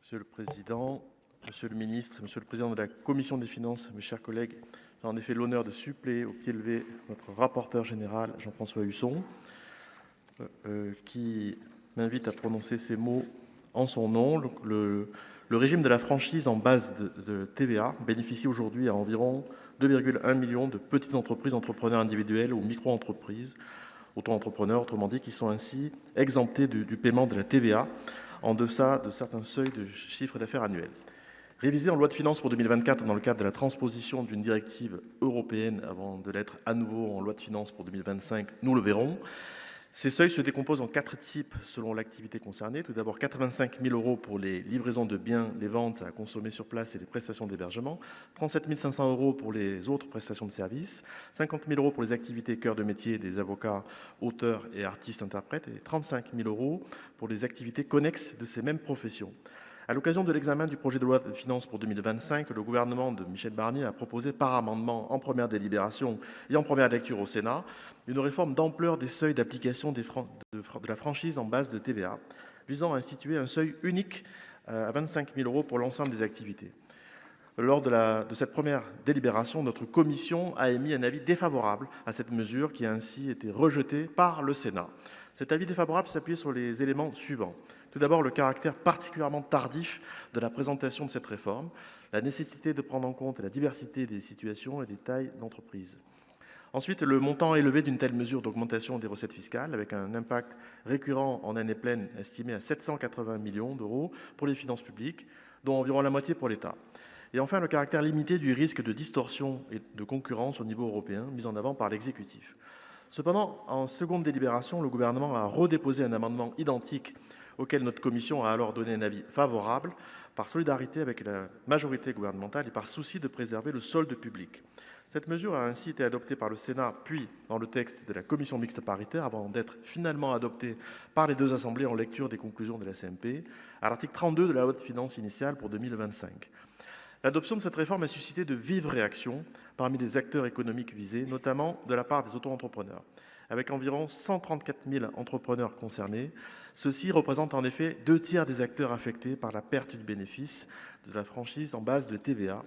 Monsieur le Président, Monsieur le Ministre, Monsieur le Président de la Commission des Finances, mes chers collègues, j'ai en effet l'honneur de suppléer au pied levé notre rapporteur général Jean-François Husson, qui m'invite à prononcer ces mots en son nom. Le régime de la franchise en base de TVA bénéficie aujourd'hui à environ 2,1 millions de petites entreprises, entrepreneurs individuels ou micro-entreprises, auto-entrepreneurs, autrement dit, qui sont ainsi exemptés du paiement de la TVA en deçà de certains seuils de chiffre d'affaires annuel. Révisé en loi de finances pour 2024 dans le cadre de la transposition d'une directive européenne avant de l'être à nouveau en loi de finances pour 2025, nous le verrons. Ces seuils se décomposent en 4 types selon l'activité concernée. Tout d'abord, 85 000 € pour les livraisons de biens, les ventes à consommer sur place et les prestations d'hébergement, 37 500 € pour les autres prestations de services, 50 000 € pour les activités cœur de métier des avocats, auteurs et artistes interprètes, et 35 000 € pour les activités connexes de ces mêmes professions. À l'occasion de l'examen du projet de loi de finances pour 2025, le gouvernement de Michel Barnier a proposé par amendement en première délibération et en première lecture au Sénat une réforme d'ampleur des seuils d'application de la franchise en base de TVA, visant à instituer un seuil unique à 25 000 € pour l'ensemble des activités. Lors de cette première délibération, notre commission a émis un avis défavorable à cette mesure qui a ainsi été rejetée par le Sénat. Cet avis défavorable s'appuyait sur les éléments suivants. Tout d'abord, le caractère particulièrement tardif de la présentation de cette réforme, la nécessité de prendre en compte la diversité des situations et des tailles d'entreprise. Ensuite, le montant élevé d'une telle mesure d'augmentation des recettes fiscales, avec un impact récurrent en année pleine estimé à 780 millions € pour les finances publiques, dont environ la moitié pour l'État. Et enfin, le caractère limité du risque de distorsion et de concurrence au niveau européen, mis en avant par l'exécutif. Cependant, en seconde délibération, le gouvernement a redéposé un amendement identique auquel notre commission a alors donné un avis favorable, par solidarité avec la majorité gouvernementale et par souci de préserver le solde public. Cette mesure a ainsi été adoptée par le Sénat, puis dans le texte de la commission mixte paritaire, avant d'être finalement adoptée par les deux assemblées en lecture des conclusions de la CMP, à l'article 32 de la loi de finances initiale pour 2025. L'adoption de cette réforme a suscité de vives réactions parmi les acteurs économiques visés, notamment de la part des auto-entrepreneurs. Avec environ 134 000 entrepreneurs concernés, ceux-ci représentent en effet 2/3 des acteurs affectés par la perte du bénéfice de la franchise en base de TVA,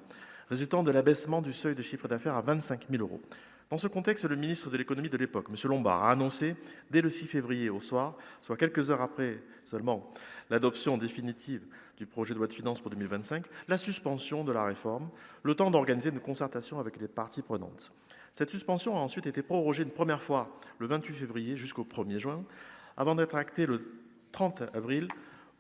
résultant de l'abaissement du seuil de chiffre d'affaires à 25 000 €. Dans ce contexte, le ministre de l'économie de l'époque, M. Lombard, a annoncé dès le 6 février au soir, soit quelques heures après seulement l'adoption définitive du projet de loi de finances pour 2025, la suspension de la réforme, le temps d'organiser une concertation avec les parties prenantes. Cette suspension a ensuite été prorogée une première fois le 28 février jusqu'au 1er juin, avant d'être actée le 30 avril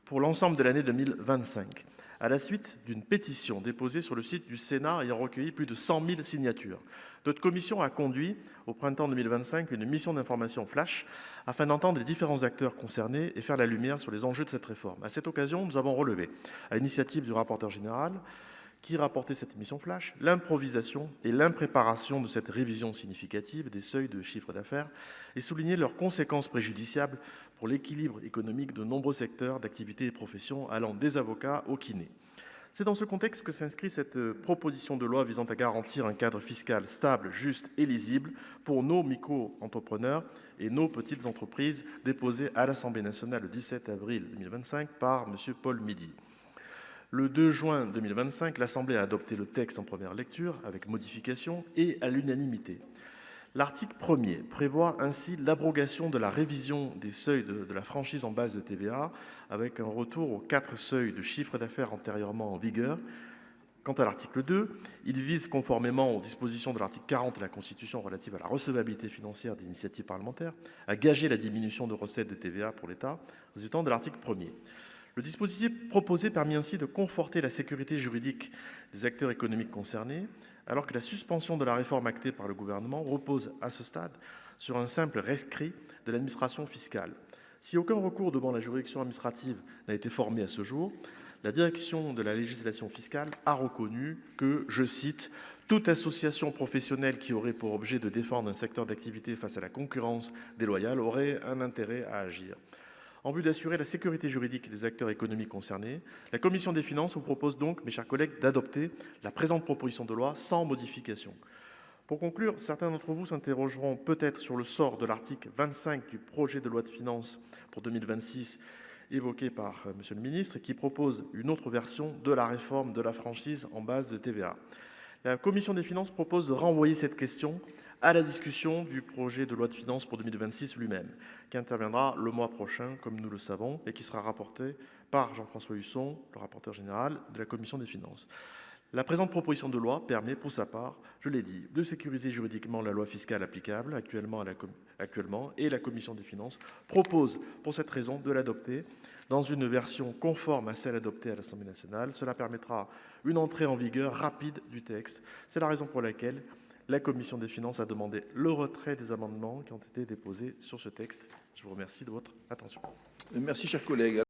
pour l'ensemble de l'année 2025, à la suite d'une pétition déposée sur le site du Sénat ayant recueilli plus de 100 000 signatures. Notre commission a conduit, au printemps 2025, une mission d'information flash afin d'entendre les différents acteurs concernés et faire la lumière sur les enjeux de cette réforme. À cette occasion, nous avons relevé, à l'initiative du rapporteur général, qui rapportait cette mission flash, l'improvisation et l'impréparation de cette révision significative des seuils de chiffre d'affaires et souligné leurs conséquences préjudiciables pour l'équilibre économique de nombreux secteurs d'activité et professions allant des avocats aux kinés. C'est dans ce contexte que s'inscrit cette proposition de loi visant à garantir un cadre fiscal stable, juste et lisible pour nos micro-entrepreneurs et nos petites entreprises, déposée à l'Assemblée nationale le 17 avril 2025 par M. Paul Midi. Le 2 juin 2025, l'Assemblée a adopté le texte en première lecture avec modification et à l'unanimité. L'article 1er prévoit ainsi l'abrogation de la révision des seuils de la franchise en base de TVA avec un retour aux 4 seuils de chiffre d'affaires antérieurement en vigueur. Quant à l'article 2, il vise, conformément aux dispositions de l'article 40 de la Constitution relative à la recevabilité financière des initiatives parlementaires, à gager la diminution de recettes de TVA pour l'État résultant de l'article 1er. Le dispositif proposé permet ainsi de conforter la sécurité juridique des acteurs économiques concernés, alors que la suspension de la réforme actée par le gouvernement repose à ce stade sur un simple rescrit de l'administration fiscale. Si aucun recours devant la juridiction administrative n'a été formé à ce jour, la direction de la législation fiscale a reconnu que, je cite, « toute association professionnelle qui aurait pour objet de défendre un secteur d'activité face à la concurrence déloyale aurait un intérêt à agir ». En vue d'assurer la sécurité juridique des acteurs économiques concernés, la Commission des finances vous propose donc, mes chers collègues, d'adopter la présente proposition de loi sans modification. Pour conclure, certains d'entre vous s'interrogeront peut-être sur le sort de l'article 25 du projet de loi de finances pour 2026 évoquée par Monsieur le ministre et qui propose une autre version de la réforme de la franchise en base de TVA. La commission des finances propose de renvoyer cette question à la discussion du projet de loi de finances pour 2026 lui-même, qui interviendra le mois prochain, comme nous le savons, et qui sera rapporté par Jean-François Husson, le rapporteur général de la commission des finances. La présente proposition de loi permet, pour sa part, je l'ai dit, de sécuriser juridiquement la loi fiscale applicable actuellement, et la commission des finances propose, pour cette raison, de l'adopter dans une version conforme à celle adoptée à l'Assemblée nationale. Cela permettra une entrée en vigueur rapide du texte. C'est la raison pour laquelle la commission des finances a demandé le retrait des amendements qui ont été déposés sur ce texte. Je vous remercie de votre attention. Merci, cher collègue.